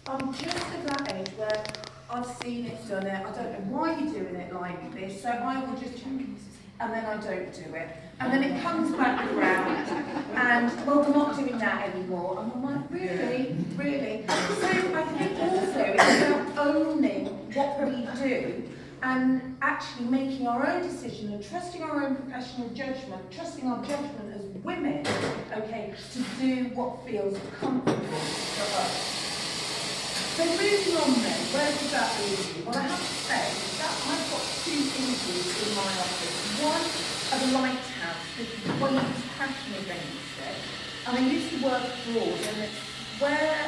I'm just at that age where I've seen it, done it, I don't know why you're doing it like this, so I will just check, and then I don't do it. And then it comes back around, and, well, we're not doing that anymore. And I'm like, really? Really? So I think also it's about owning what we do, and actually making our own decision and trusting our own professional judgment, trusting our judgment as women, okay, to do what feels comfortable for us. So moving on then, where does that leave you? Well, I have to say that I've got two images in my office. One of the Lighthouse, with Wayne's passion against it. And I used to work abroad, and it's where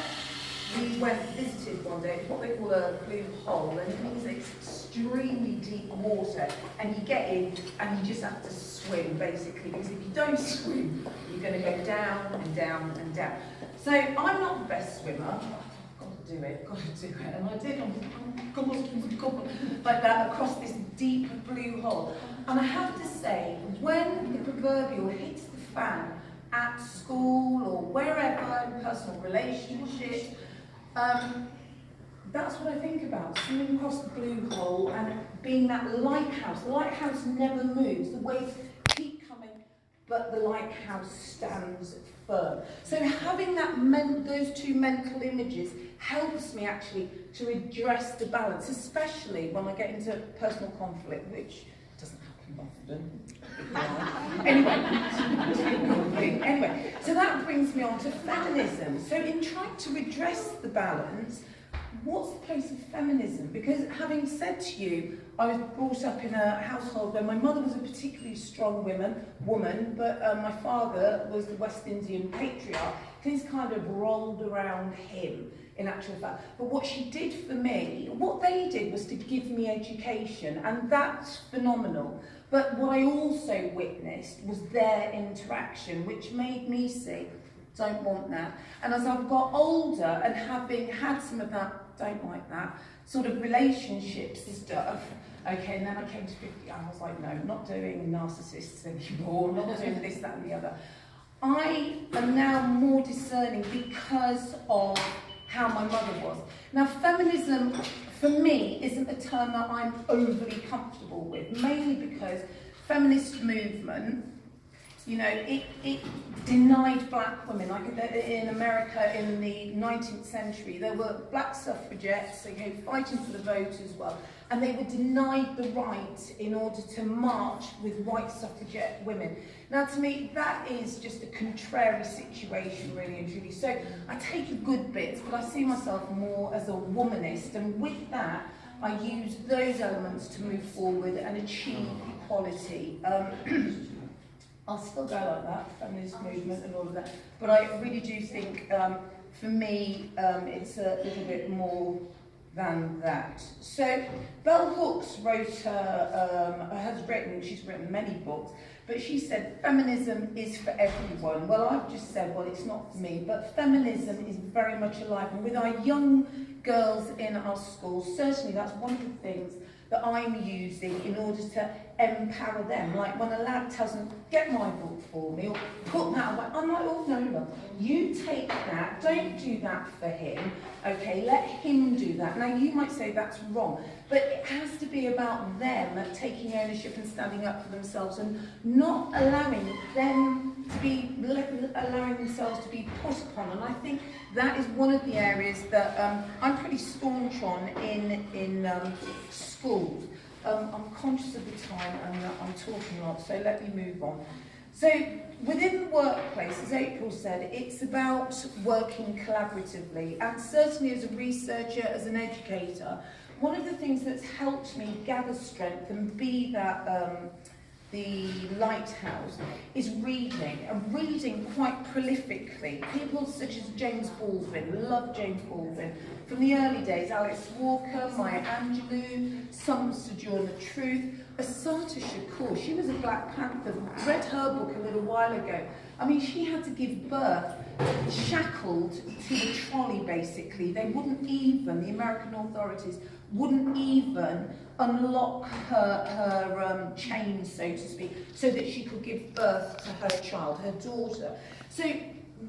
we went visited one day. It's what they call a blue hole, and it means it's extremely deep water, and you get in and you just have to swim basically, because if you don't swim, you're going to go down and down and down. So I'm not the best swimmer. Got to do it, and I did, like that, across this deep blue hole. And I have to say, when the proverbial hits the fan at school or wherever, in personal relationships, that's what I think about, swimming across the blue hole and being that lighthouse. The lighthouse never moves, the waves keep coming, but the lighthouse stands firm. So having that those two mental images helps me actually to address the balance, especially when I get into personal conflict, which doesn't happen often. Anyway, so that brings me on to feminism. So in trying to redress the balance, what's the place of feminism? Because having said to you, I was brought up in a household where my mother was a particularly strong woman, but my father was the West Indian patriarch. Things kind of rolled around him, in actual fact. But what she did for me, what they did was to give me education, and that's phenomenal. But what I also witnessed was their interaction, which made me see, don't want that. And as I've got older and having had some of that, don't like that, sort of relationships and stuff, okay, and then I came to 50, I was like, no, not doing narcissists anymore, not doing this, that and the other. I am now more discerning because of how my mother was. Now, feminism, for me, isn't a term that I'm overly comfortable with, mainly because feminist movement, you know, it denied black women. Like in America in the 19th century, there were black suffragettes, okay, fighting for the vote as well, and they were denied the right in order to march with white suffragette women. Now, to me, that is just a contrary situation, really and truly. So I take the good bits, but I see myself more as a womanist, and with that, I use those elements to move forward and achieve equality. I'll still go like that, feminist movement and all of that, but I really do think, for me, it's a little bit more than that. So, Bell Hooks she's written many books, but she said feminism is for everyone. Well, I've just said, well, it's not for me, but feminism is very much alive. And with our young girls in our schools, certainly that's one of the things that I'm using in order to empower them. Like when a lad doesn't get my book for me or put that away, I'm like, oh no, you take that, don't do that for him, okay, let him do that. Now you might say that's wrong, but it has to be about them taking ownership and standing up for themselves and not allowing them to be, allowing themselves to be put upon. And I think that is one of the areas that I'm pretty staunch on in schools. I'm conscious of the time and I'm talking a lot, so let me move on. So within the workplace, as April said, it's about working collaboratively, and certainly as a researcher, as an educator, one of the things that's helped me gather strength and be that the lighthouse is reading, and reading quite prolifically. People such as James Baldwin, love James Baldwin. From the early days, Alice Walker, Maya Angelou, Some Sojourn the Truth, Assata Shakur, she was a Black Panther, read her book a little while ago. I mean, she had to give birth shackled to the trolley, basically. They wouldn't even, the American authorities, wouldn't even unlock her chain, so to speak, so that she could give birth to her child, her daughter. So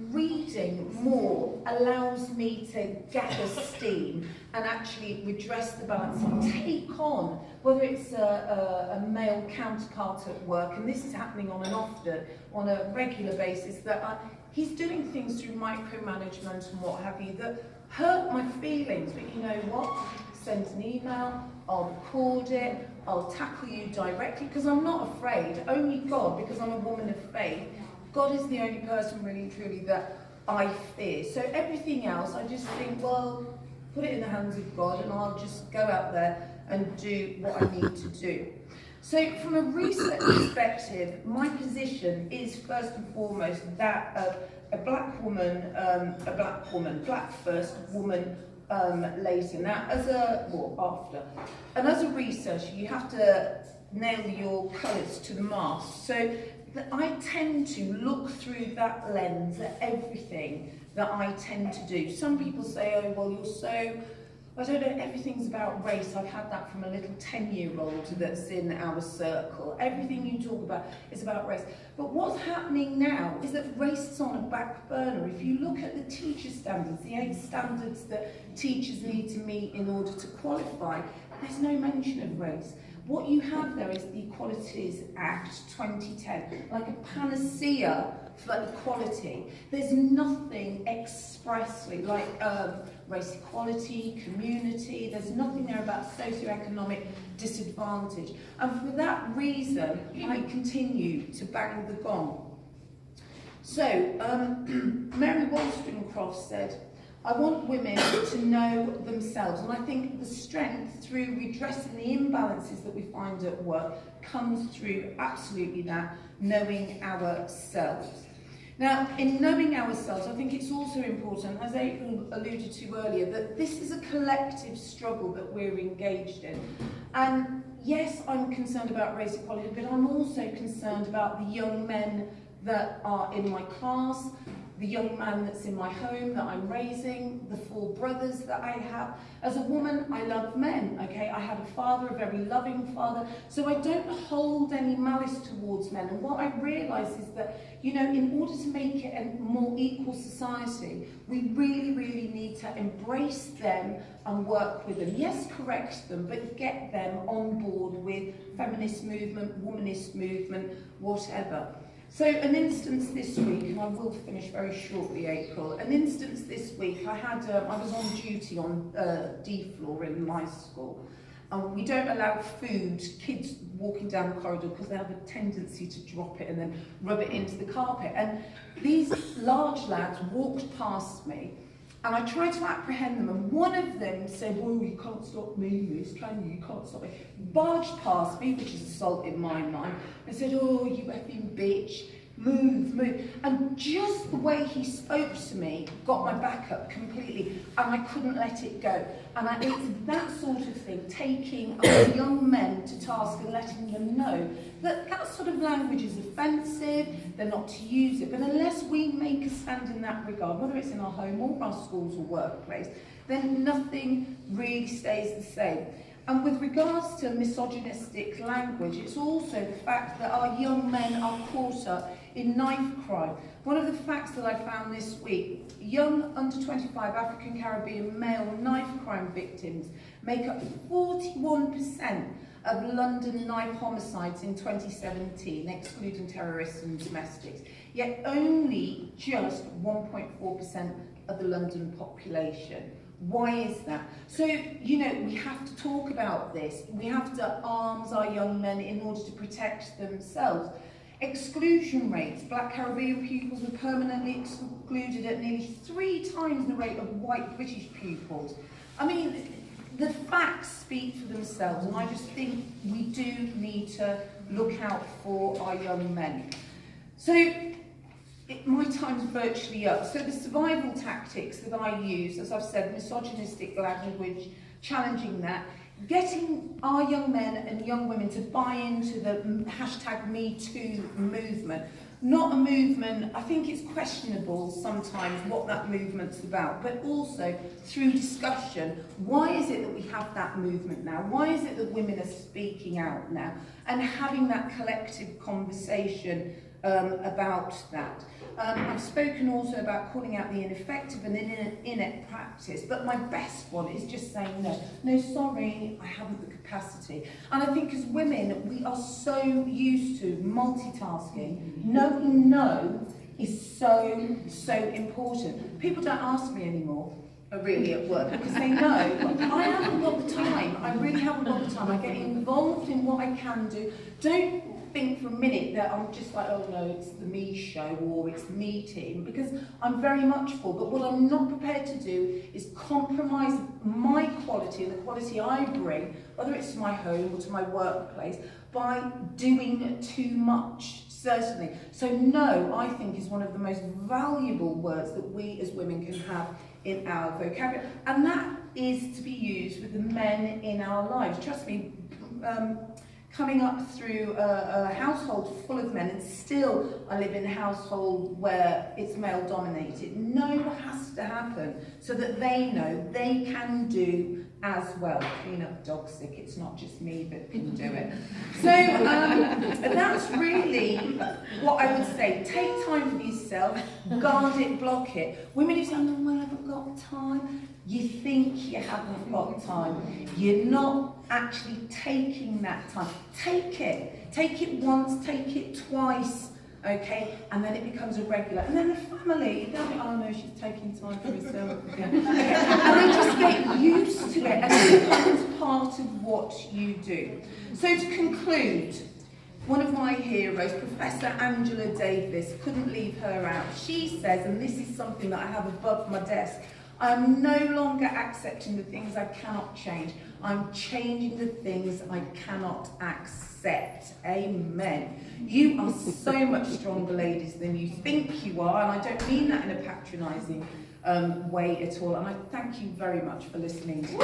reading more allows me to gather steam and actually redress the balance and take on, whether it's a male counterpart at work, and this is happening on a regular basis, that he's doing things through micromanagement and what have you that hurt my feelings, but you know what? Send an email, I'll record it, I'll tackle you directly, because I'm not afraid. Only God, because I'm a woman of faith, God is the only person really truly that I fear. So everything else, I just think, well, put it in the hands of God and I'll just go out there and do what I need to do. So from a research perspective, my position is first and foremost that of a black first, woman later. Now, after. And as a researcher, you have to nail your colours to the mast. So I tend to look through that lens at everything that I tend to do. Some people say, oh, well, you're so, I don't know, everything's about race. I've had that from a little 10-year-old that's in our circle. Everything you talk about is about race. But what's happening now is that race is on a back burner. If you look at the teacher standards, the 8 standards that teachers need to meet in order to qualify, there's no mention of race. What you have there is the Equalities Act 2010, like a panacea for equality. There's nothing expressly like race equality, community, there's nothing there about socioeconomic disadvantage. And for that reason, I continue to bang the gong. So, Mary Wollstonecraft said, I want women to know themselves, and I think the strength through redressing the imbalances that we find at work comes through absolutely that, knowing ourselves. Now, in knowing ourselves, I think it's also important, as April alluded to earlier, that this is a collective struggle that we're engaged in. And yes, I'm concerned about race equality, but I'm also concerned about the young men that are in my class, the young man that's in my home that I'm raising, the 4 brothers that I have. As a woman, I love men, okay? I had a father, a very loving father, so I don't hold any malice towards men. And what I realise is that, you know, in order to make it a more equal society, we really, really need to embrace them and work with them. Yes, correct them, but get them on board with feminist movement, womanist movement, whatever. So an instance this week, and I will finish very shortly, April, an instance this week, I was on duty on D floor in my school, and we don't allow kids walking down the corridor because they have a tendency to drop it and then rub it into the carpet. And these large lads walked past me, and I tried to apprehend them, and one of them said, oh, you can't stop me, Miss, can you? You can't stop me. Barged past me, which is assault in my mind, and said, oh, you effing bitch, move, move. And just the way he spoke to me got my back up completely, and I couldn't let it go. And it's that sort of thing, taking our young men to task and letting them know that that sort of language is offensive, they're not to use it. But unless we make a stand in that regard, whether it's in our home or our schools or workplace, then nothing really stays the same. And with regards to misogynistic language, it's also the fact that our young men are caught up in knife crime. One of the facts that I found this week, young under 25 African Caribbean male knife crime victims make up 41% of London knife homicides in 2017, excluding terrorists and domestics, yet only just 1.4% of the London population. Why is that? So, you know, we have to talk about this. We have to arm our young men in order to protect themselves. Exclusion rates. Black Caribbean pupils were permanently excluded at nearly 3 times the rate of white British pupils. I mean, the facts speak for themselves, and I just think we do need to look out for our young men. So, my time's virtually up. So the survival tactics that I use, as I've said, misogynistic language, challenging that, getting our young men and young women to buy into the #MeToo movement. Not a movement, I think it's questionable sometimes what that movement's about, but also through discussion, why is it that we have that movement now? Why is it that women are speaking out now? And having that collective conversation about that. I've spoken also about calling out the ineffective and inept practice, but my best one is just saying no. No, sorry, I haven't the capacity. And I think as women, we are so used to multitasking. Knowing no is so important. People don't ask me anymore, really, at work, because they know I haven't got the time. I really haven't got the time. I get involved in what I can do. Don't think for a minute that I'm just like, oh no, it's the me show or it's the me team, because I'm very much for, but what I'm not prepared to do is compromise my quality and the quality I bring, whether it's to my home or to my workplace, by doing too much, certainly. So no, I think, is one of the most valuable words that we as women can have in our vocabulary, and that is to be used with the men in our lives. Trust me, coming up through a household full of men, and still I live in a household where it's male dominated. No has to happen so that they know they can do as well. Clean up dog sick, it's not just me that can do it. So that's really what I would say. Take time for yourself, guard it, block it. Women who say, no, I haven't got time. You think you haven't got time. You're not actually taking that time. Take it. Take it once, take it twice, okay? And then it becomes a regular. And then the family, they'll be, oh no, she's taking time for herself again. Okay. And they just get used to it, and it becomes part of what you do. So to conclude, one of my heroes, Professor Angela Davis, couldn't leave her out. She says, and this is something that I have above my desk, I'm no longer accepting the things I cannot change. I'm changing the things I cannot accept. Amen. You are so much stronger, ladies, than you think you are, and I don't mean that in a patronising way at all. And I thank you very much for listening to me.